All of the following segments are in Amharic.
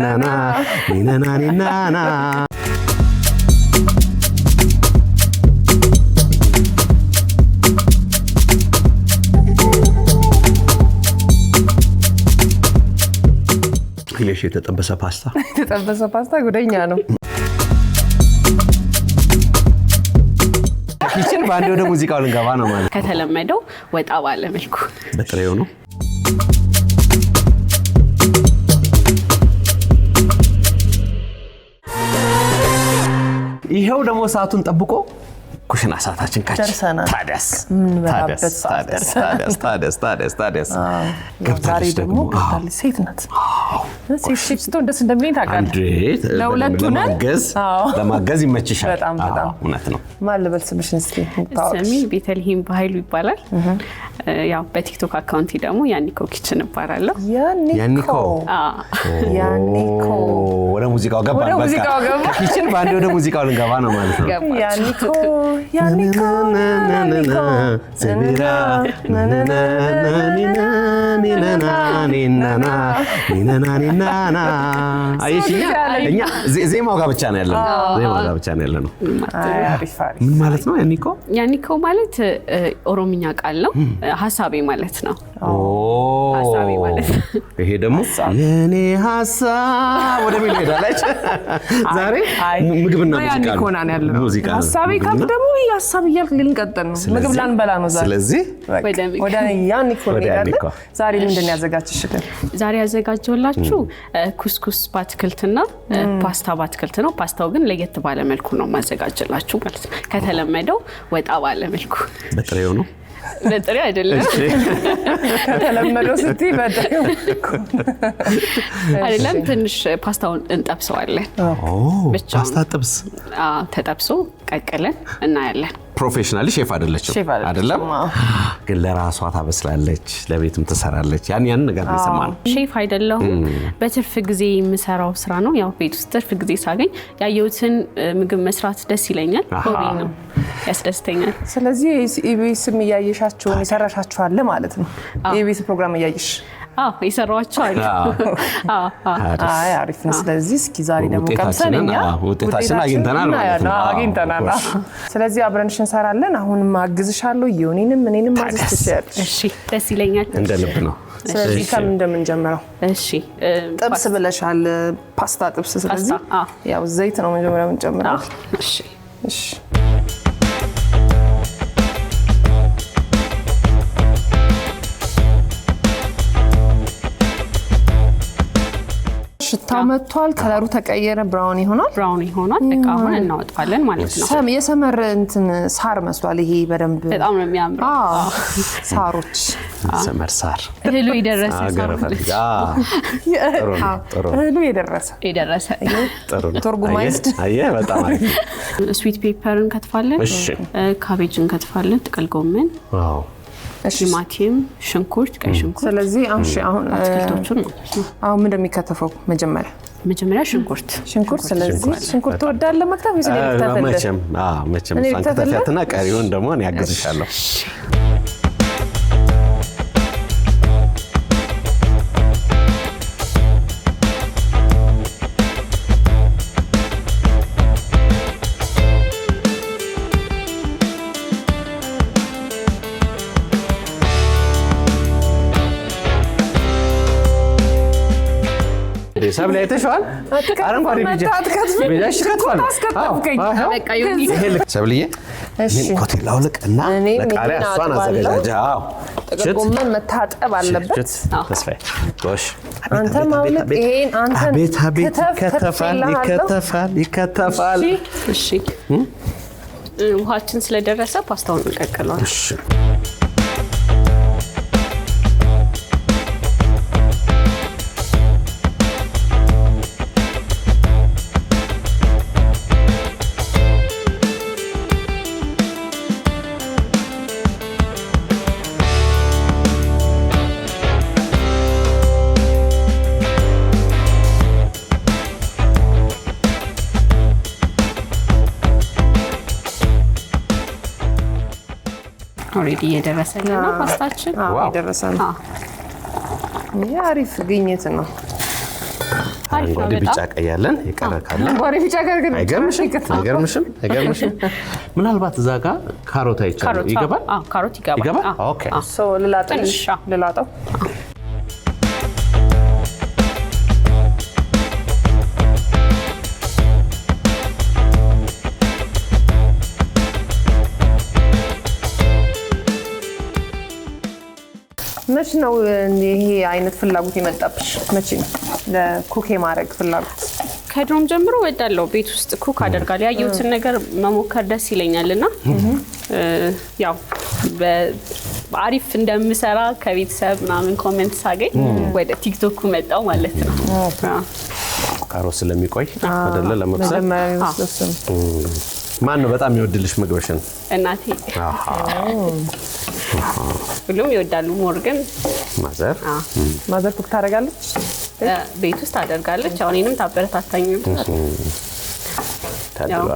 ኒናና ኒናና ኒናና ክሊሽ የተጠበሰ ፓስታ ጉደኛ ነው። ኪችን ባንዴ ወደ ሙዚቃው ልንገባ ነው ማለት ከተለመደው ወጣ ባለ መልኩ በጥሬው ነው። ይሄው ደግሞ ሰዓቱን ጠብቆ ኩሽና ሰዓታችን ካች ታዲያስ ዛሬ ደግሞ ገብታለች። ሴት ናት። ሴት ስትሆን ደስ እንደሚል ታውቃለህ። ለሁለቱም ለማገዝ ይመችሻል። በጣም እውነት ነው። ማን ልበል ስምሽን እስኪ? ስሜ ቤተልሔም በኃይሉ ይባላል። ያው በቲክቶክ አካውንቴ ደግሞ ያኒኮ ኪችን እባላለሁ። ያኒኮ ወደ ሙዚቃው ገባ። በቃ ኪችን ባንዴ ወደ ሙዚቃው ልንገባ ነው ማለት ነው። ያኒኮ ዘቢራ ኒናና አይሽኛ እኛ ዜማው ጋር ብቻ ነው ያለነው። ምን ማለት ነው ያኒኮ? ያኒኮ ማለት ኦሮምኛ ቃል ነው። ሐሳቤ ማለት ነው። ሐሳቤ ማለት ይሄ ደግሞ የኔ ሐሳብ ወደ ምን ሄዳለች? ዛሬ ምግብና ሙዚቃ ነው። ሐሳቤ ካል ደግሞ ሐሳብ እያልክ ልንቀጥል ነው። ምግብ ላንበላ ነው ዛሬ። ስለዚህ ወደ ያኒኮ እንሄዳለን። ዛሬ ምንድን ያዘጋጅሽልን? ዛሬ ያዘጋጀሁላችሁ ኩስኩስ በአትክልትና ፓስታ በአትክልት ነው። ፓስታው ግን ለየት ባለ መልኩ ነው ማዘጋጀላችሁ ማለት ነው። ከተለመደው ወጣ ባለ መልኩ በጥሬው ነው። በጥሬ አይደለም። ከተለመደው ስትይ በጥሬው አይደለም። ትንሽ ፓስታውን እንጠብሰዋለን። ፓስታ ጥብስ ተጠብሶ ቀቅለን እናያለን። ፕሮፌሽናሊ ሼፍ አይደለም ግን ለራሷ ታበስላለች፣ ለቤትም ትሰራለች። ያን ነገር ነው የሰማነው። ሼፍ አይደለሁም። በትርፍ ጊዜ የምሰራው ስራ ነው። ያው ቤት ውስጥ ትርፍ ጊዜ ሳገኝ ያየሁትን ምግብ መስራት ደስ ይለኛል። ሆቢ ነው፣ ያስደስተኛል። ስለዚህ ኢቢኤስም እያየሻቸውን የሰራሻቸዋል ማለት ነው። የኢቢኤስ ፕሮግራም እያየሽ ይሰራዋቸው አሉ። አሪፍ ነው። ስለዚህ እስኪ ዛሬ ደግሞ ቀምሰንኛ ውጤታችን አግኝተናል። ስለዚህ አብረንሽ እንሰራለን። አሁንም አግዝሻለሁ። እኔንም ማዘዝ ትችያለሽ። እሺ፣ ደስ ይለኛል። እንደ ልብ ነው። ስለዚህ ከምን እንደምንጀምረው? እሺ፣ ጥብስ ብለሻል። ፓስታ ጥብስ። ስለዚህ ያው ዘይት ነው መጀመሪያ የምንጨምረው። እሺ ሽታው መጥቷል። ከለሩ ተቀየረ፣ ብራውን ይሆናል። በቃ አሁን እናወጣለን ማለት ነው። የሰመር እንትን ሳር መስሏል። ይሄ በደንብ በጣም ነው የሚያምረው። ሳሮች ሰመር ሳር እህሉ የደረሰ እህሉ የደረሰ ጥሩ ነው። ቶርጉማይዝድ በጣም አሪፍ። ስዊት ፔፐርን ከትፋለን፣ ካቤጅን ከትፋለን፣ ጥቅል ጎመን፣ ቲማቲም፣ ሽንኩርት፣ ቀይ ሽንኩርት። ስለዚህ አሁን አትክልቶቹን ነው ምን እንደሚከተፈው? መጀመሪያ ሽንኩርት። ስለዚህ ሽንኩርት ትወዳለህ መክተፍ? መቼም ሳንከተፊያትና ቀሪውን ደግሞ እኔ ያግዝሻለሁ። ሰብለ አይተሽዋል? አረንጓዴ ቢጃ ቢጃሽ ከትፋል። በቃ ይሁን ሰብልዬ ኮቴል አውልቅና ለቃሪያ እሷን አዘጋጃጃ። ጥቅል ጎመን መታጠብ አለበት። ተስፋዬ ጎሽ፣ አንተ ማውልቅ ይሄን አንተ ይከተፋል። እሺ፣ ውሃችን ስለደረሰ ፓስታውን እንቀቅለዋለን። እሺ ኦሬዲ እየደረሰልን ነው ፓስታችን። እየደረሰ ነው። አሪፍ ግኝት ነው። አረንጓዴ ቢጫ ቀይ ያለን የቀረ ካለ አረንጓዴ ቢጫ ቀይ ግን አይገርምሽም? ምናልባት እዛ ጋር ካሮት አይቻልም ይገባል? ካሮት ይገባል። ኦኬ ሶ ልላጠው መች ነው ይሄ አይነት ፍላጎት የመጣብሽ? መቼ ነው ለኩክ የማድረግ ፍላጎት? ከድሮም ጀምሮ ወዳለው ቤት ውስጥ ኩክ አደርጋለሁ። ያየሁትን ነገር መሞከር ደስ ይለኛልና ያው በአሪፍ እንደምሰራ ከቤተሰብ ምናምን ኮሜንት ሳገኝ ወደ ቲክቶክ መጣው ማለት ነው። ካሮት ስለሚቆይ አይደለ ለመብሰል ማን ነው በጣም ይወድልሽ ምግብሽን? እናቴ። ሁሉም ይወዳሉ። ሞርገን ማዘር ኩክ ታደርጋለች፣ ቤት ውስጥ ታደርጋለች። አሁን እኔንም ታበረታታኝ።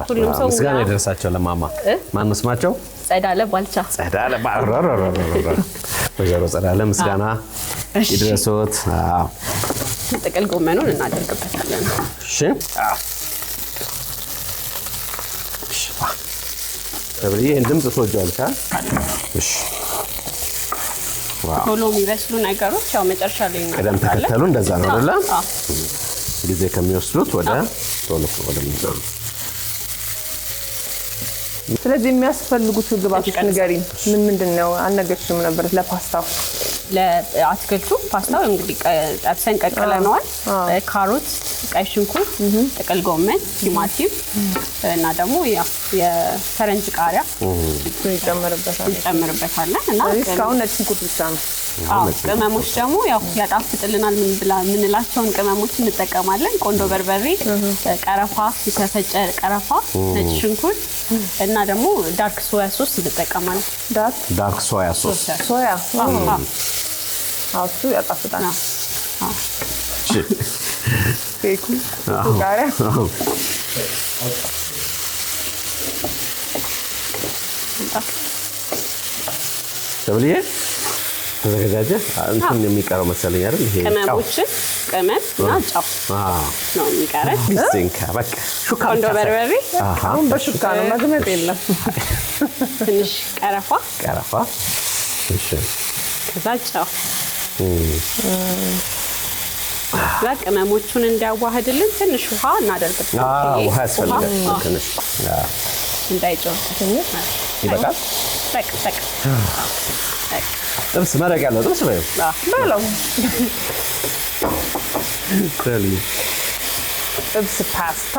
ሁሉም ሰው ምስጋና ይደርሳቸው ለማማ። ማን ነው ስማቸው? ጸዳለ ባልቻ። ወይዘሮ ጸዳለ ምስጋና ይድረሶት። ጥቅል ጎመኑን እናደርግበታለን። እሺ ይሄን ድምፅ ትወጂዋለሽ? እሺ ቶሎ የሚበስሉ ነገሮች ያው መጨረሻ ላይ ነው። ቀደም ተከተሉ እንደዛ ነው አይደለ? ጊዜ ከሚወስዱት ወደ ቶሎ ወደ ምንድነው። ስለዚህ የሚያስፈልጉት ግብአቶች ንገሪኝ። ምንድነው? አልነገርሽም ነበር ለፓስታው። ለአትክልቱ ፓስታው እንግዲህ ጠብሰን ቀቅለነዋል። ካሮት፣ ቀይ ሽንኩርት፣ ጥቅል ጎመን፣ ቲማቲም እና ደግሞ የፈረንጅ ቃሪያ እንጨምርበታለን እና እስካሁን ነጭ ሽንኩርት ብቻ ነው። ቅመሞች ደግሞ ያው ያጣፍጥልናል ምንላቸውን ቅመሞች እንጠቀማለን። ቆንዶ በርበሬ፣ ቀረፋ፣ የተፈጨ ቀረፋ፣ ነጭ ሽንኩርት እና ደግሞ ዳርክ ሶያ ሶስ እንጠቀማለን። ዳርክ ሶያ ሶስ እሱ ያጣፍጣል። ፌኩ ቃሪያ ሰብልዬ ተዘጋጀ። እንትን የሚቀረው መሰለኝ አይደል? ይሄ ቅመሞችን ቅመም እና ጫው ነው የሚቀረው። ቢስቲንካ በቃ ሹካ ቆንዶ በርበሬ አሁን በሹካ ነው መግመጥ የለም። ትንሽ ቀረፋ እሺ ከዛ ጫው ቅመሞቹን እንዲያዋህድልን ትንሽ ውሃ እናደርግበታለን። ውሃ ያስፈልጋል ትንሽ እንዳይጮህ ይበቃል። በቃ ጥብስ መረቅ ያለው ጥብስ ነው በለው። ጥብስ ፓስታ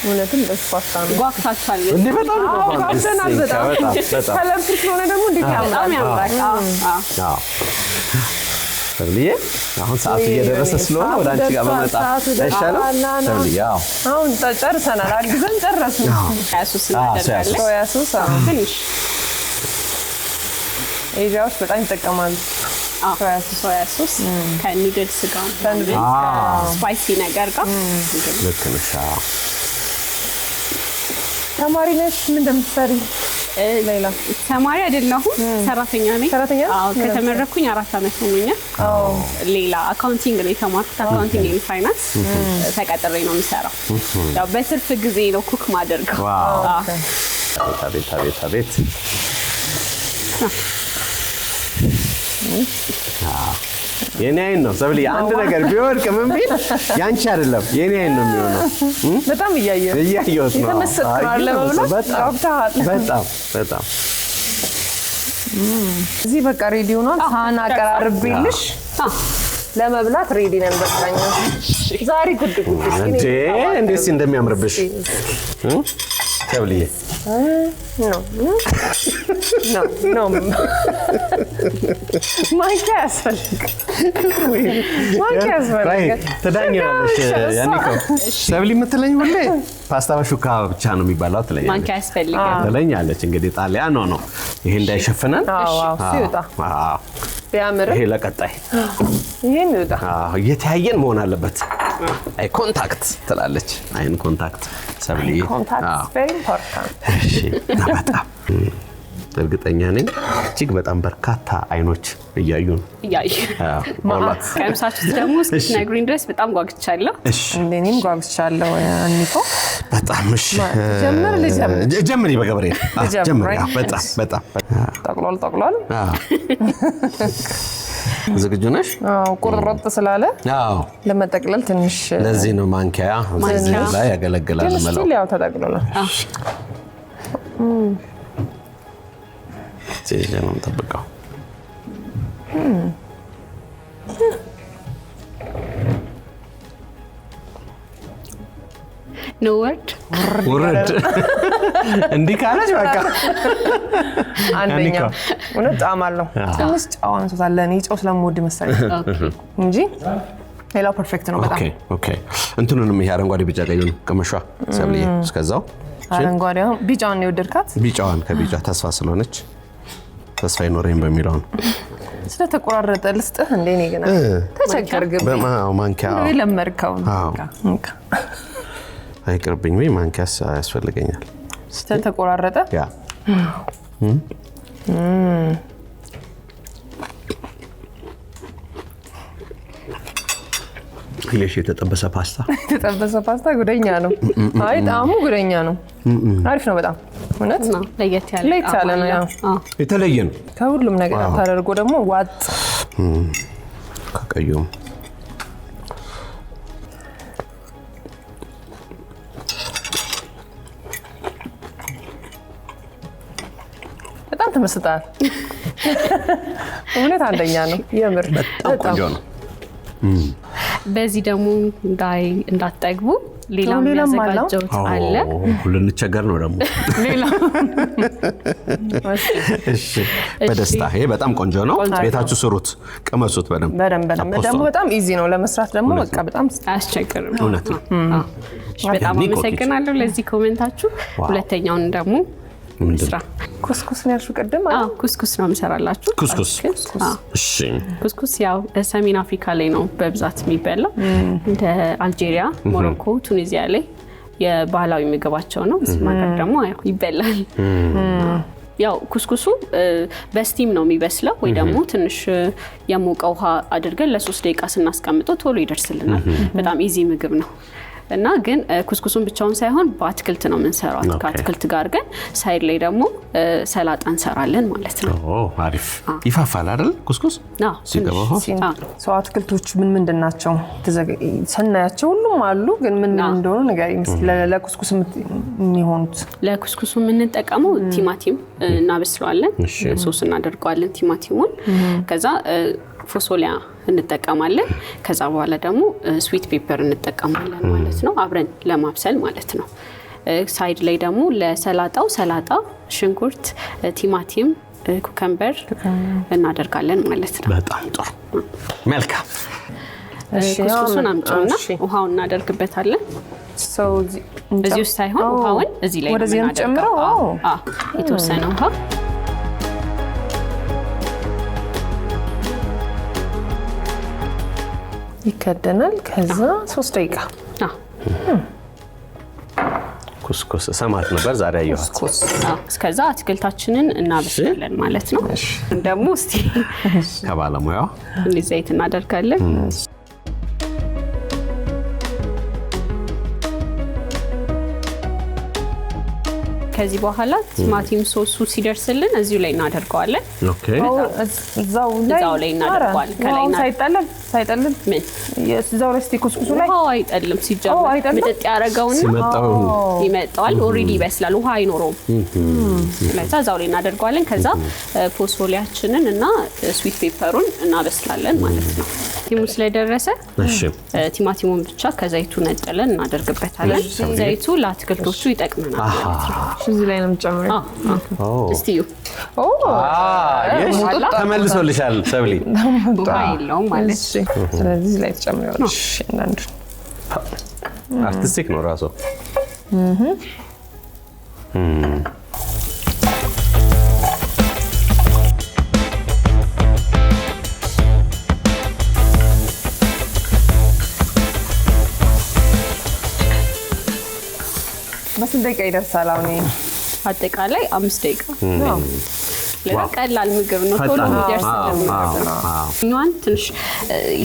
እውነትም ጥብስ ፓስታ ነው። ጓጉታችኋል እንዴ? በጣም ከለር ስለሆነ ደግሞ እንዴት ያምራል። ሰብልዬ አሁን ሰዓቱ እየደረሰ ስለሆነ ወደ አንቺ ጋር መመጣ አይሻልም? ሰብልዬ አሁን ጨርሰናል። አግዘን ጨረስን። ሶያ ሶስ ትንሽ ኤዥያዎች በጣም ይጠቀማሉ። ሶያ ሶስ ከኑድልስ ጋር ስፓይሲ ነገር ጋር ልክ ነሽ። ተማሪ ነሽ? ምን እንደምትሰሪ? ሌላ ተማሪ አይደለሁም፣ ሰራተኛ ነኝ። አዎ ከተመረኩኝ 4 አመት ሆኖኛል። ሌላ አካውንቲንግ ነው የተማርኩት። አካውንቲንግ ኤንድ ፋይናንስ ተቀጥሬ ነው የምሰራው። ያው በትርፍ ጊዜ ነው ኩክ ማደርገው። አቤት የኔ አይን ነው ሰብልዬ። አንድ ነገር ቢወድቅ ምን ቢል ያንቺ አይደለም የኔ አይን ነው የሚሆነው። በጣም እያየሁት ነው። በጣም እዚህ በቃ ሬዲ ሆኗል። ሳህን አቀራርቤልሽ ለመብላት ሬዲ ነን። በቃኛ ዛሬ ጉድ እንዴት እንደሚያምርብሽ ሰብልዬ። ኖ ማንኪያ ያስፈልጋል። ትዳኛለሽ ያኒኮ። ሰብሊ የምትለኝ ሁሌ ፓስታ በሹካ ብቻ ነው የሚባለው ትለኛለች። ማንኪያ ያስፈልጋል ትለኛለች። እንግዲህ ጣሊያን ነው ይሄ እንዳይሸፍነን። ሲወጣ ቢያምር ይሄ ለቀጣይ ይሄን ይወጣ እየተያየን መሆን አለበት። አይ ኮንታክት ትላለች። አይን ኮንታክት ሰብሊ ኮንታክት ቬሪ ኢምፖርታንት። እሺ በጣም እርግጠኛ ነኝ እጅግ በጣም በርካታ አይኖች እያዩ ነው። ማለት ቀምሳችሁት ደግሞ እስክትነግሩኝ ድረስ በጣም ጓግቻለሁ። እሺ እኔም ጓግቻለሁ። አንይቶ በጣም እሺ ጀምሪ በገብሬ ጀምሪ። በጣም ጠቅሏል። ዝግጁ ነሽ? ቁርጥርጥ ስላለ ለመጠቅለል ትንሽ ለዚህ ነው ማንኪያ ላይ ያገለግላል ማለት ነው። ያው ተጠቅሏል። እዚህ ነው ተጠብቀው ኖ ወርድ እንዲህ ካለች በቃ አንደኛ እውነት ጣዕም አለው። ትንሽ ጨው አንሶታል። እኔ ጨው ስለምወድ መሰለኝ እንጂ ሌላው ፐርፌክት ነው በጣም። ኦኬ እንትኑንም ይሄ አረንጓዴ ቢጫ ቀዩን ቅመሿ ሰብልዬ እስከዛው አረንጓዴው ቢጫውን ነው የወደድካት? ቢጫዋን ከቢጫ ተስፋ ስለሆነች ተስፋ ይኖረኝ በሚለው ነው። ስለተቆራረጠ ልስጥህ እንዴ? እኔ ግን ተቸገርክ። ማንኪያ ለመርከው አይቅርብኝ ወይ ማንኪያስ ያስፈልገኛል። ስለተቆራረጠ ያ ይሄ የተጠበሰ ፓስታ ጉደኛ ነው። አይ ጣዕሙ ጉደኛ ነው። አሪፍ ነው በጣም እውነት ነው። ለየት ያለ ነው። ያው የተለየ ነው ከሁሉም ነገር ታደርጎ ደግሞ ዋጥ ከቀዩም በጣም ተመስጣል። እውነት አንደኛ ነው የምር በጣም ቆንጆ ነው። በዚህ ደግሞ እንዳትጠግቡ ሌላም ያዘጋጀው አለ። ልንቸገር ነው ደግሞ ሌላ። እሺ በደስታ ይሄ በጣም ቆንጆ ነው። ቤታችሁ ስሩት፣ ቅመሱት በደንብ ደግሞ በጣም ኢዚ ነው ለመስራት ደግሞ በቃ በጣም አያስቸግርም። እውነት ነው። በጣም አመሰግናለሁ ለዚህ ኮሜንታችሁ። ሁለተኛውን ደግሞ ስራ ኩስኩስ ነው ያልሽው ቅድም? ኩስኩስ ነው የምሰራላችሁ። ኩስኩስ እሺ። ኩስኩስ ያው ሰሜን አፍሪካ ላይ ነው በብዛት የሚበላው። እንደ አልጄሪያ፣ ሞሮኮ፣ ቱኒዚያ ላይ የባህላዊ ምግባቸው ነው። እዚህ ማቀር ደግሞ ይበላል። ያው ኩስኩሱ በስቲም ነው የሚበስለው ወይ ደግሞ ትንሽ የሞቀ ውሃ አድርገን ለ3 ደቂቃ ስናስቀምጠው ቶሎ ይደርስልናል። በጣም ኢዚ ምግብ ነው። እና ግን ኩስኩሱን ብቻውን ሳይሆን በአትክልት ነው የምንሰራው። ከአትክልት ጋር ግን ሳይድ ላይ ደግሞ ሰላጣ እንሰራለን ማለት ነው። አሪፍ ይፋፋል አይደል? ኩስኩስ ሲገባው ሰው አትክልቶቹ ምንድን ናቸው? ሰናያቸው ሁሉም አሉ፣ ግን ምን እንደሆነ ነገር ለኩስኩስ የሚሆኑት ለኩስኩሱ የምንጠቀመው ቲማቲም እናበስለዋለን፣ ሶስ እናደርገዋለን ቲማቲሙን። ከዛ ፎሶሊያ እንጠቀማለን። ከዛ በኋላ ደግሞ ስዊት ፔፐር እንጠቀማለን ማለት ነው፣ አብረን ለማብሰል ማለት ነው። ሳይድ ላይ ደግሞ ለሰላጣው ሰላጣ፣ ሽንኩርት፣ ቲማቲም፣ ኩከምበር እናደርጋለን ማለት ነው። በጣም ጥሩ መልካም። ኩስኩሱን አምጪውና ውሃውን እናደርግበታለን። እዚህ ውስጥ ሳይሆን ውሃውን እዚህ ላይ ነው የምናደርገው። የተወሰነ ውሃ ይከደናል። ከዛ 3 ደቂቃ ኩስኩስ ሰማት ነበር ዛሬ አየኋት። እስከዛ አትክልታችንን እናበስላለን ማለት ነው። ደግሞ እስቲ ከባለሙያው ዘይት እናደርጋለን። ከዚህ በኋላ ቲማቲም ሶሱ ሲደርስልን እዚሁ ላይ እናደርገዋለን። ኦኬ እዛው ላይ እናደርገዋለን። ከላይና ሳይጠልል ምን እዛው ላይ ኩስኩሱ ላይ አይጠልም። ሲጀምር ምጥጥ ያደረገውና ይመጣል። ኦሬዲ ይበስላል፣ ውሃ አይኖረውም። ስለዚህ እዛው ላይ እናደርገዋለን። ከዛ ፎሶሊያችንን እና ስዊት ፔፐሩን እናበስላለን ማለት ነው። ቲማቲሙ ስለደረሰ ቲማቲሙን ብቻ ከዘይቱ ነጥለን እናደርግበታለን። ዘይቱ ለአትክልቶቹ ይጠቅመናል ማለት ነው። እዚህ ላይ ነው የምጨምረው። እስቲዩ ተመልሶልሻል ሰብሊ። ውሃ የለውም ማለት ነው። ስለዚህ እዚህ ላይ ተጨምረዋል። እሺ እናንዱ አርቲስቲክ ነው ራሱ። በስንት ደቂቃ ይደርሳል አሁን? አጠቃላይ 5 ደቂቃ ለቀላል ምግብ ነው ቶሎ የሚደርስ ነው እኛን ትንሽ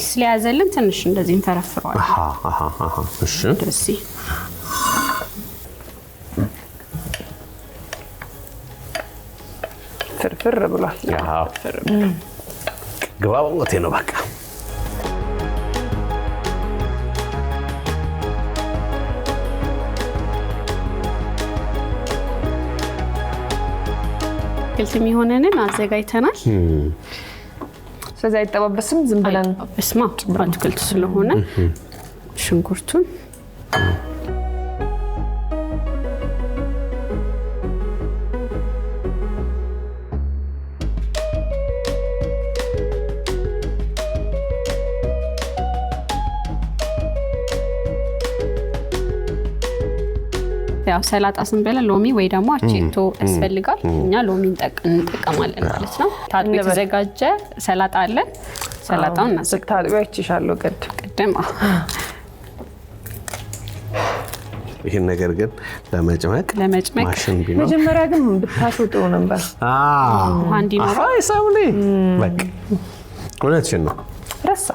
ስለያዘልን ትንሽ እንደዚህ እንፈረፍረዋለን እሺ ደስ ፍርፍር ብሏል ግባው ወቴ ነው በቃ አትክልት የሚሆነንን አዘጋጅተናል ስለዚህ አይጠባበስም ዝም ብለን በስማ አትክልት ስለሆነ ሽንኩርቱን ያው ሰላጣ ስንበላ ሎሚ ወይ ደግሞ አቼቶ ያስፈልጋል እኛ ሎሚ እንጠቀማለን ማለት ነው ታጥቦ የተዘጋጀ ሰላጣ አለ ሰላጣውን እናዘጋጅ አይችሻለሁ ቀደም ይሄን ነገር ግን ለመጭመቅ ማሽን ቢኖር መጀመሪያ ግን ብታሾጡ ነበር አንዲ ነው አይ ሳውሊ በቃ ወለትሽን ነው ረሳ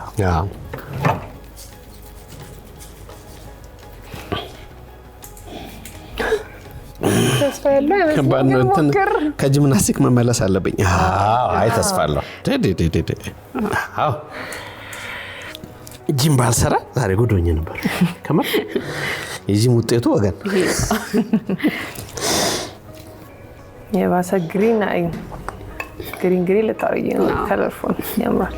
ተስፋ ያለው የመስመር ከጂምናስቲክ መመለስ አለብኝ አይ ተስፋለሁ አዎ ጂም ባልሰራ ዛሬ ጎዶኝ ነበር ከመር የጂም ውጤቱ ወገን የባሰ ግሪን ለታረየ ነው ከለርፉል ያምራል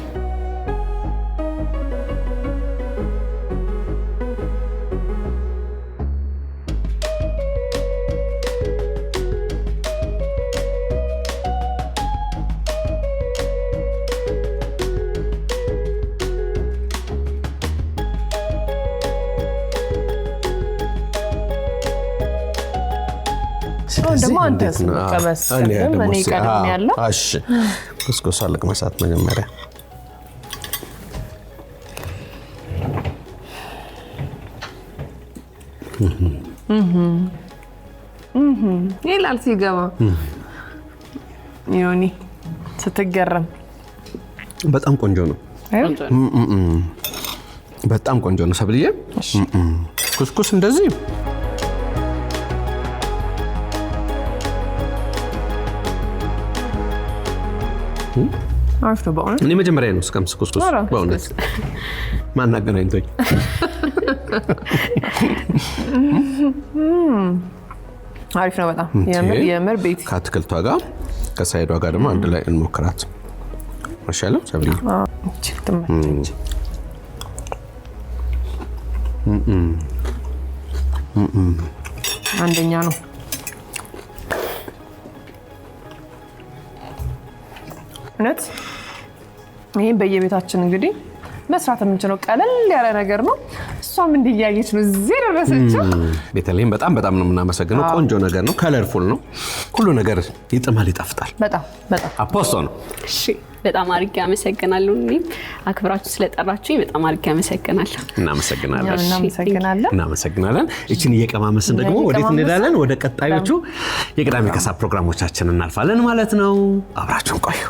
ደግሞ አንተስ ቀመስ እኔ ቀደም ያለው እሺ ኩስኩስ አለቅ መሳት መጀመሪያ ይላል ሲገባ ዮኒ ስትገረም በጣም ቆንጆ ነው በጣም ቆንጆ ነው ሰብልዬ ኩስኩስ እንደዚህ አሪፍ ነው በእውነት እኔ መጀመሪያ ነው እስከምስ ኩስኩስ በእውነት ማን አገናኝቶኝ አሪፍ ነው በጣም የምር ቤት ከአትክልቷ ጋር ከሳይዷ ጋር ደግሞ አንድ ላይ እንሞክራት ማሻአላ ሰብሊ ችክተመች አንደኛ ነው እውነት ይሄን በየቤታችን እንግዲህ መስራት የምንችለው ቀለል ያለ ነገር ነው እሷም እንዲያየች ነው እዚህ ደረሰችው ቤተልሔም በጣም ነው የምናመሰግነው ቆንጆ ነገር ነው ከለርፉል ነው ሁሉ ነገር ይጥማል ይጣፍጣል በጣም አፖስቶ ነው እሺ በጣም አርጌ አመሰግናለሁ አክብራችሁ ስለጠራችሁኝ በጣም አርጌ አመሰግናለሁ እናመሰግናለን እቺን እየቀማመስን ደግሞ ወዴት እንሄዳለን ወደ ቀጣዮቹ የቅዳሜ ከሰዓት ፕሮግራሞቻችን እናልፋለን ማለት ነው አብራችሁን ቆዩ